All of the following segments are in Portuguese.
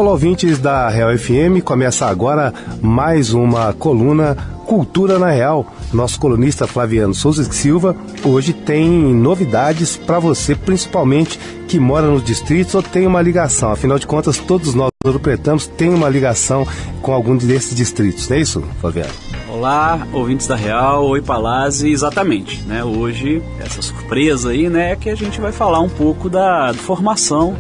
Olá, ouvintes da Real FM, começa agora mais uma coluna Cultura na Real. Nosso colunista Flaviano Souza Silva hoje tem novidades para você, principalmente que mora nos distritos ou tem uma ligação. Afinal de contas, todos nós ouropretanos têm uma ligação com algum desses distritos, não é isso, Flaviano? Olá, ouvintes da Real, oi Palazzi, exatamente, né? Hoje, essa surpresa aí, né, é que a gente vai falar um pouco da formação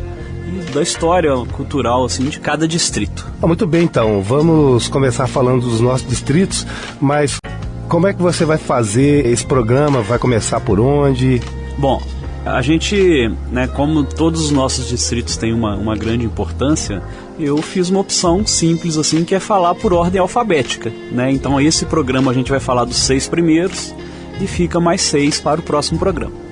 e da história cultural, assim, de cada distrito. Muito bem, então, vamos começar falando dos nossos distritos, mas como é que você vai fazer esse programa? Vai começar por onde? Bom, a gente, né, como todos os nossos distritos têm uma grande importância, eu fiz uma opção simples assim, que é falar por ordem alfabética, né? Então esse programa a gente vai falar dos 6 primeiros e fica mais 6 para o próximo programa.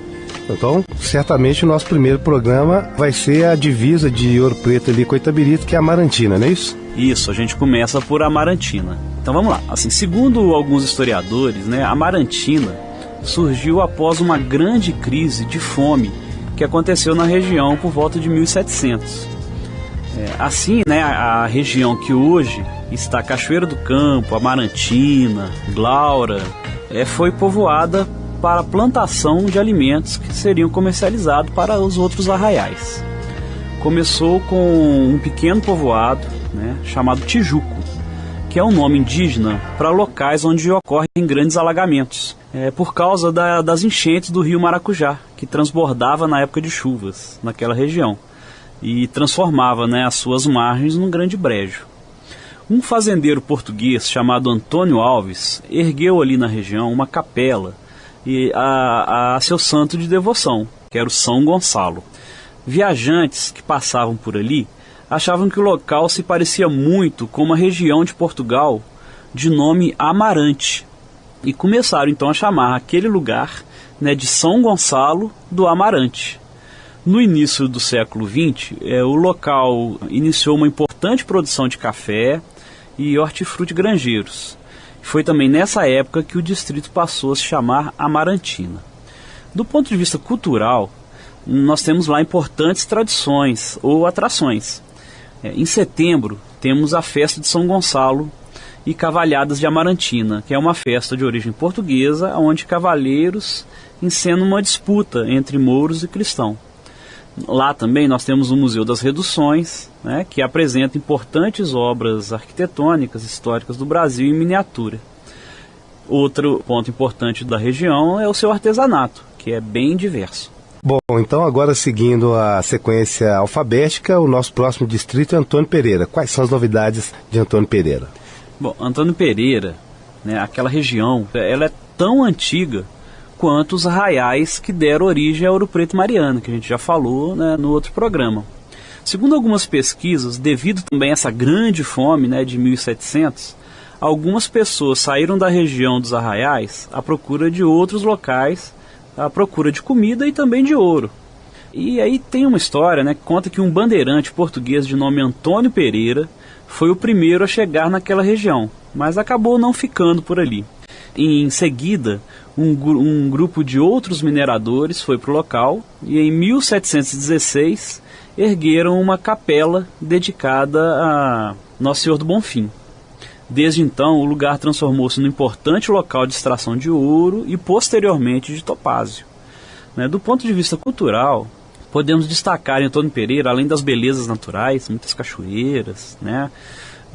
Então, certamente o nosso primeiro programa vai ser a divisa de Ouro Preto ali com Itabirito, que é Amarantina, não é isso? Isso, a gente começa por Amarantina. Então vamos lá, assim, segundo alguns historiadores, né, Amarantina surgiu após uma grande crise de fome que aconteceu na região por volta de 1700. Assim, né, a região que hoje está Cachoeira do Campo, Amarantina, Glaura, foi povoada para a plantação de alimentos que seriam comercializados para os outros arraiais. Começou com um pequeno povoado, né, chamado Tijuco, que é um nome indígena para locais onde ocorrem grandes alagamentos, por causa das enchentes do rio Maracujá, que transbordava na época de chuvas naquela região e transformava, né, as suas margens num grande brejo. Um fazendeiro português chamado Antônio Alves ergueu ali na região uma capela a seu santo de devoção, que era o São Gonçalo. Viajantes que passavam por ali achavam que o local se parecia muito com uma região de Portugal de nome Amarante e começaram então a chamar aquele lugar, né, de São Gonçalo do Amarante. No início do século XX, o local iniciou uma importante produção de café e hortifruti granjeiros. Foi também nessa época que o distrito passou a se chamar Amarantina. Do ponto de vista cultural, nós temos lá importantes tradições ou atrações. Em setembro, temos a festa de São Gonçalo e Cavalhadas de Amarantina, que é uma festa de origem portuguesa, onde cavaleiros encenam uma disputa entre mouros e cristãos. Lá também nós temos o Museu das Reduções, né, que apresenta importantes obras arquitetônicas históricas do Brasil em miniatura. Outro ponto importante da região é o seu artesanato, que é bem diverso. Bom, então agora seguindo a sequência alfabética, o nosso próximo distrito é Antônio Pereira. Quais são as novidades de Antônio Pereira? Bom, Antônio Pereira, né, aquela região, ela é tão antiga quanto os arraiais que deram origem a Ouro Preto e Mariana, que a gente já falou, né, no outro programa. Segundo algumas pesquisas, devido também a essa grande fome, né, de 1700, algumas pessoas saíram da região dos arraiais à procura de outros locais, à procura de comida e também de ouro. E aí tem uma história, né, que conta que um bandeirante português de nome Antônio Pereira foi o primeiro a chegar naquela região, mas acabou não ficando por ali. Em seguida, um grupo de outros mineradores foi para o local e em 1716 ergueram uma capela dedicada a Nosso Senhor do Bonfim. Desde então, o lugar transformou-se num importante local de extração de ouro e posteriormente de topázio. Do ponto de vista cultural, podemos destacar em Antônio Pereira, além das belezas naturais, muitas cachoeiras, né,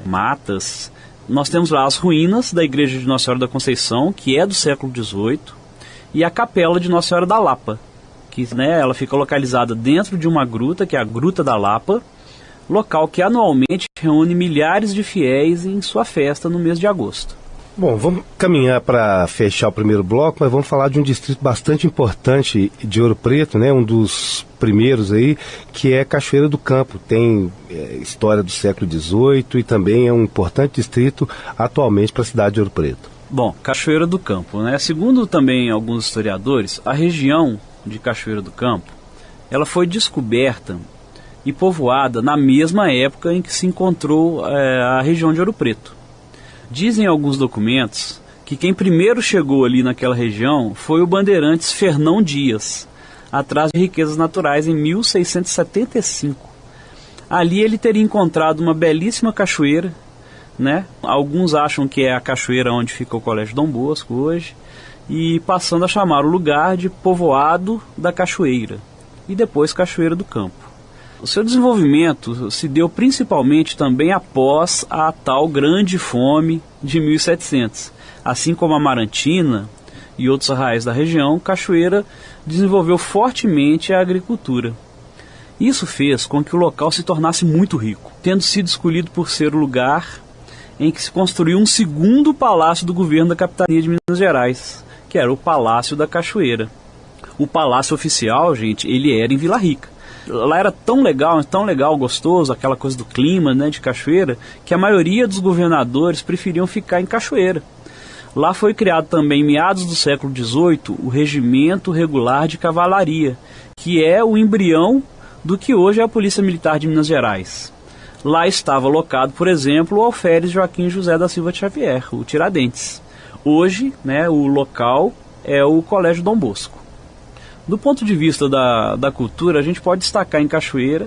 matas. Nós temos lá as ruínas da igreja de Nossa Senhora da Conceição, que é do século XVIII, e a capela de Nossa Senhora da Lapa, que, né, ela fica localizada dentro de uma gruta, que é a Gruta da Lapa, local que anualmente reúne milhares de fiéis em sua festa no mês de agosto. Bom, vamos caminhar para fechar o primeiro bloco, mas vamos falar de um distrito bastante importante de Ouro Preto, né? Um dos primeiros aí, que é Cachoeira do Campo. Tem história do século XVIII e também é um importante distrito atualmente para a cidade de Ouro Preto. Bom, Cachoeira do Campo, né? Segundo também alguns historiadores, a região de Cachoeira do Campo, ela foi descoberta e povoada na mesma época em que se encontrou a região de Ouro Preto. Dizem alguns documentos que quem primeiro chegou ali naquela região foi o bandeirantes Fernão Dias, atrás de riquezas naturais em 1675. Ali ele teria encontrado uma belíssima cachoeira, né? Alguns acham que é a cachoeira onde fica o Colégio Dom Bosco hoje, e passando a chamar o lugar de Povoado da Cachoeira, e depois Cachoeira do Campo. O seu desenvolvimento se deu principalmente também após a tal Grande Fome de 1700. Assim como Amarantina e outros arraiais da região, Cachoeira desenvolveu fortemente a agricultura. Isso fez com que o local se tornasse muito rico, tendo sido escolhido por ser o lugar em que se construiu um segundo palácio do governo da capitania de Minas Gerais, que era o Palácio da Cachoeira. O palácio oficial, gente, ele era em Vila Rica. Lá era tão legal, gostoso, aquela coisa do clima, né, de Cachoeira, que a maioria dos governadores preferiam ficar em Cachoeira. Lá foi criado também, em meados do século XVIII, o Regimento Regular de Cavalaria, que é o embrião do que hoje é a Polícia Militar de Minas Gerais. Lá estava alocado, por exemplo, o Alferes Joaquim José da Silva de Xavier, o Tiradentes. Hoje, né, o local é o Colégio Dom Bosco. Do ponto de vista da cultura, a gente pode destacar em Cachoeira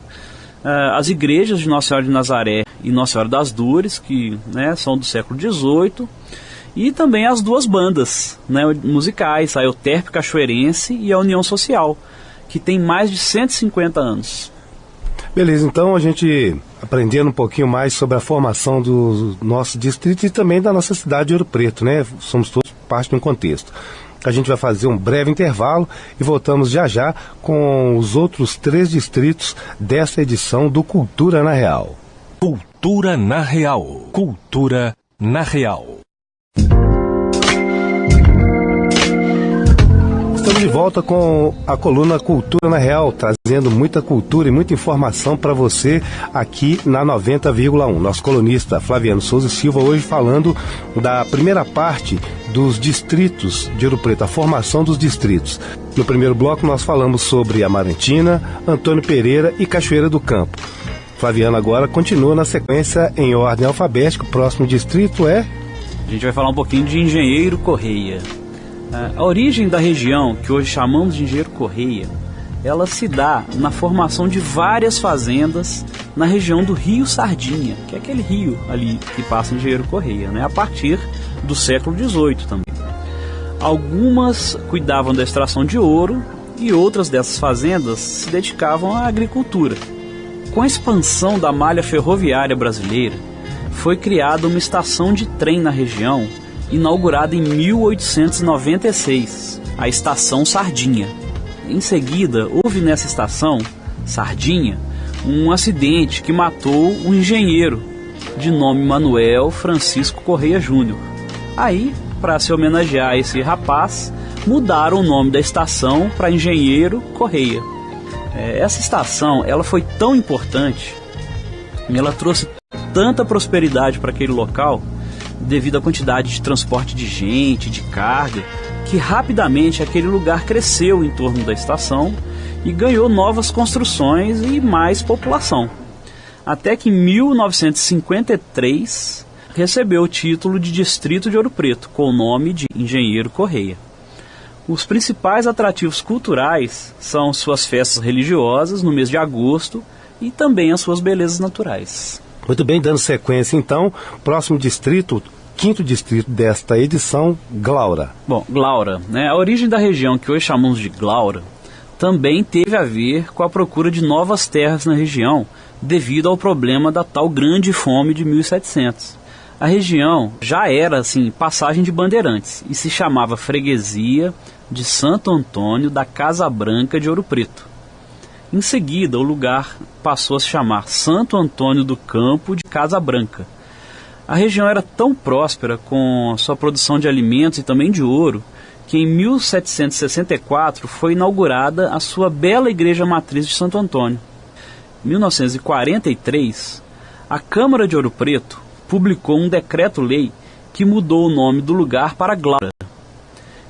as igrejas de Nossa Senhora de Nazaré e Nossa Senhora das Dores, que, né, são do século XVIII, e também as duas bandas, né, musicais, a Euterpe Cachoeirense e a União Social, que tem mais de 150 anos. Beleza, então a gente aprendendo um pouquinho mais sobre a formação do nosso distrito e também da nossa cidade de Ouro Preto, né? Somos todos parte de um contexto. A gente vai fazer um breve intervalo e voltamos já já com os outros 3 distritos dessa edição do Cultura na Real. Cultura na Real. Cultura na Real. Estamos de volta com a coluna Cultura na Real, trazendo muita cultura e muita informação para você aqui na 90,1. Nosso colunista Flaviano Souza Silva hoje falando da primeira parte dos distritos de Ouro Preto, a formação dos distritos. No primeiro bloco nós falamos sobre Amarantina, Antônio Pereira e Cachoeira do Campo. Flaviano agora continua na sequência em ordem alfabética. O próximo distrito é... A gente vai falar um pouquinho de Engenheiro Correia. A origem da região, que hoje chamamos de Engenheiro Correia, ela se dá na formação de várias fazendas na região do Rio Sardinha, que é aquele rio ali que passa em Engenheiro Correia, né, a partir do século XVIII também. Algumas cuidavam da extração de ouro e outras dessas fazendas se dedicavam à agricultura. Com a expansão da malha ferroviária brasileira, foi criada uma estação de trem na região, inaugurada em 1896, a Estação Sardinha. Em seguida, houve nessa estação, Sardinha, um acidente que matou um engenheiro, de nome Manuel Francisco Correia Júnior. Aí, para se homenagear esse rapaz, mudaram o nome da estação para Engenheiro Correia. Essa estação ela foi tão importante, e ela trouxe tanta prosperidade para aquele local, devido à quantidade de transporte de gente, de carga, que rapidamente aquele lugar cresceu em torno da estação e ganhou novas construções e mais população. Até que em 1953 recebeu o título de Distrito de Ouro Preto, com o nome de Engenheiro Correia. Os principais atrativos culturais são suas festas religiosas no mês de agosto e também as suas belezas naturais. Muito bem, dando sequência então, próximo distrito, 5º distrito desta edição, Glaura. Bom, Glaura, né? A origem da região que hoje chamamos de Glaura também teve a ver com a procura de novas terras na região, devido ao problema da tal Grande Fome de 1700. A região já era, assim, passagem de bandeirantes e se chamava Freguesia de Santo Antônio da Casa Branca de Ouro Preto. Em seguida, o lugar passou a se chamar Santo Antônio do Campo de Casa Branca. A região era tão próspera com sua produção de alimentos e também de ouro, que em 1764 foi inaugurada a sua bela igreja matriz de Santo Antônio. Em 1943, a Câmara de Ouro Preto publicou um decreto-lei que mudou o nome do lugar para Glaura,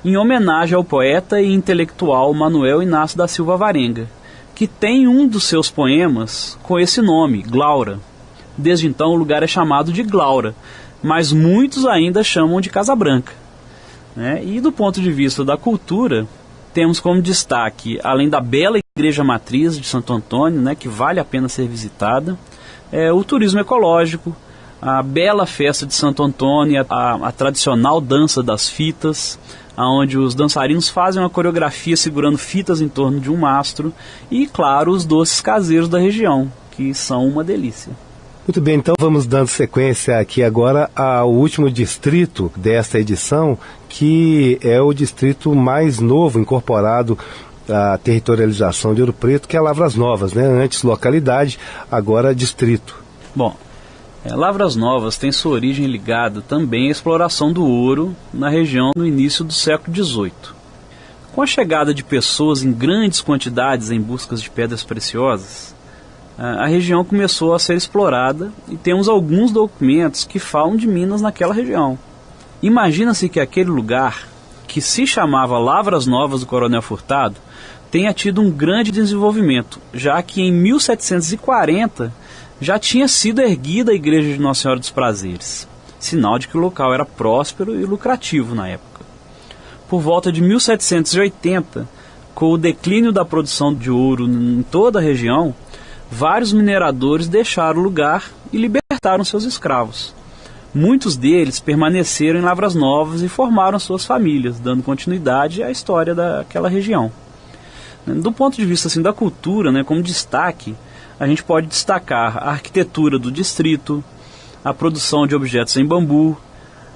em homenagem ao poeta e intelectual Manuel Inácio da Silva Varenga, que tem um dos seus poemas com esse nome, Glaura. Desde então o lugar é chamado de Glaura, mas muitos ainda chamam de Casa Branca. E do ponto de vista da cultura, temos como destaque, além da bela igreja matriz de Santo Antônio, né, que vale a pena ser visitada, o turismo ecológico, a bela festa de Santo Antônio, a tradicional dança das fitas, onde os dançarinos fazem uma coreografia segurando fitas em torno de um mastro, e, claro, os doces caseiros da região, que são uma delícia. Muito bem, então vamos dando sequência aqui agora ao último distrito desta edição, que é o distrito mais novo incorporado à territorialização de Ouro Preto, que é Lavras Novas, né? Antes localidade, agora distrito. Bom, Lavras Novas tem sua origem ligada também à exploração do ouro na região no início do século XVIII. Com a chegada de pessoas em grandes quantidades em busca de pedras preciosas, a região começou a ser explorada e temos alguns documentos que falam de minas naquela região. Imagina-se que aquele lugar, que se chamava Lavras Novas do Coronel Furtado, tenha tido um grande desenvolvimento, já que em 1740 já tinha sido erguida a igreja de Nossa Senhora dos Prazeres, sinal de que o local era próspero e lucrativo na época. Por volta de 1780, com o declínio da produção de ouro em toda a região, vários mineradores deixaram o lugar e libertaram seus escravos. Muitos deles permaneceram em Lavras Novas e formaram suas famílias, dando continuidade à história daquela região. Do ponto de vista assim, da cultura, né, como destaque, a gente pode destacar a arquitetura do distrito, a produção de objetos em bambu,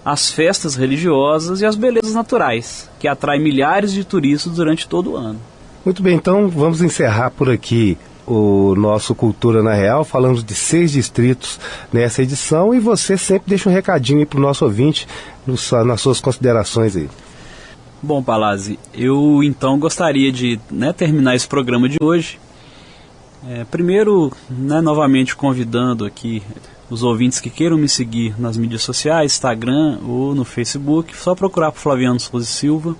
as festas religiosas e as belezas naturais, que atraem milhares de turistas durante todo o ano. Muito bem, então vamos encerrar por aqui o nosso Cultura na Real. Falamos de 6 distritos nessa edição e você sempre deixa um recadinho aí para o nosso ouvinte nas suas considerações aí. Bom, Palazzi, eu então gostaria de terminar esse programa de hoje. Primeiro, novamente convidando aqui os ouvintes que queiram me seguir nas mídias sociais, Instagram ou no Facebook, só procurar por Flaviano Souza Silva.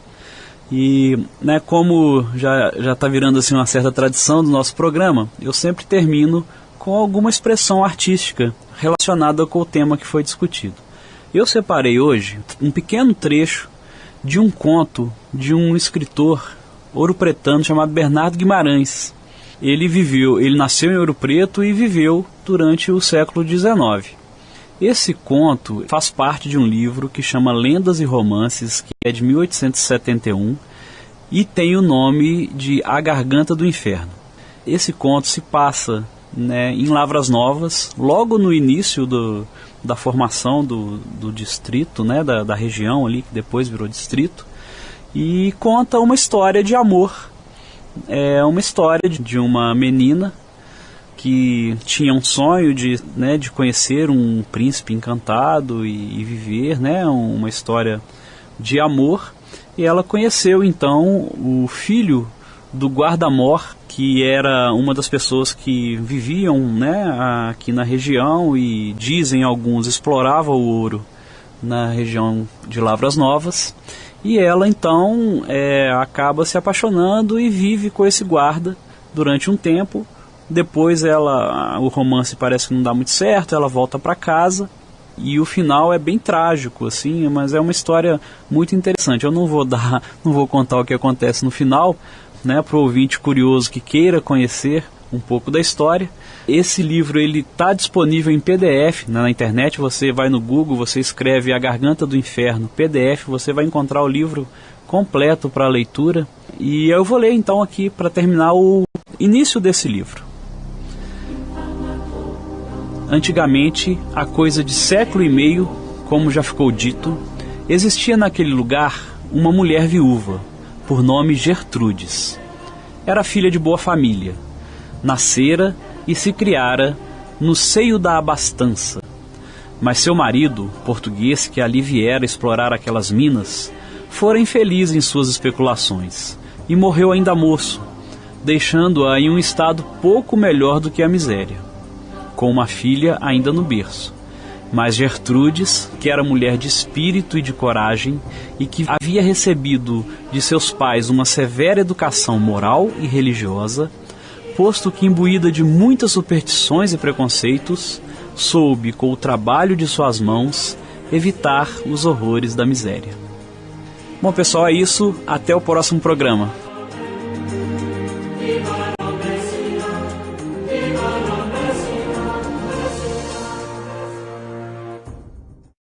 E como já está virando assim, uma certa tradição do nosso programa, eu sempre termino com alguma expressão artística relacionada com o tema que foi discutido. Eu separei hoje um pequeno trecho de um conto de um escritor ouropretano chamado Bernardo Guimarães. Ele nasceu em Ouro Preto e viveu durante o século XIX. Esse conto faz parte de um livro que chama Lendas e Romances, que é de 1871 e tem o nome de A Garganta do Inferno. Esse conto se passa em Lavras Novas, logo no início da formação do distrito, da região ali, que depois virou distrito, e conta uma história de amor. É uma história de uma menina que tinha um sonho de conhecer um príncipe encantado e viver uma história de amor. E ela conheceu então o filho do guarda-mor, que era uma das pessoas que viviam aqui na região e, dizem alguns, explorava o ouro na região de Lavras Novas. E ela então acaba se apaixonando e vive com esse guarda durante um tempo. Depois o romance parece que não dá muito certo, ela volta para casa e o final é bem trágico, assim, mas é uma história muito interessante. Eu não vou contar o que acontece no final, para o ouvinte curioso que queira conhecer um pouco da história. Esse livro está disponível em PDF na internet. Você vai no Google, você escreve A Garganta do Inferno PDF, você vai encontrar o livro completo para leitura. E eu vou ler então aqui para terminar o início desse livro. Antigamente, há coisa de século e meio, como já ficou dito, existia naquele lugar uma mulher viúva, por nome Gertrudes. Era filha de boa família, nascera e se criara no seio da abastança. Mas seu marido, português que ali viera explorar aquelas minas, fora infeliz em suas especulações e morreu ainda moço, deixando-a em um estado pouco melhor do que a miséria, com uma filha ainda no berço. Mas Gertrudes, que era mulher de espírito e de coragem, e que havia recebido de seus pais uma severa educação moral e religiosa, posto que imbuída de muitas superstições e preconceitos, soube, com o trabalho de suas mãos, evitar os horrores da miséria. Bom, pessoal, é isso. Até o próximo programa.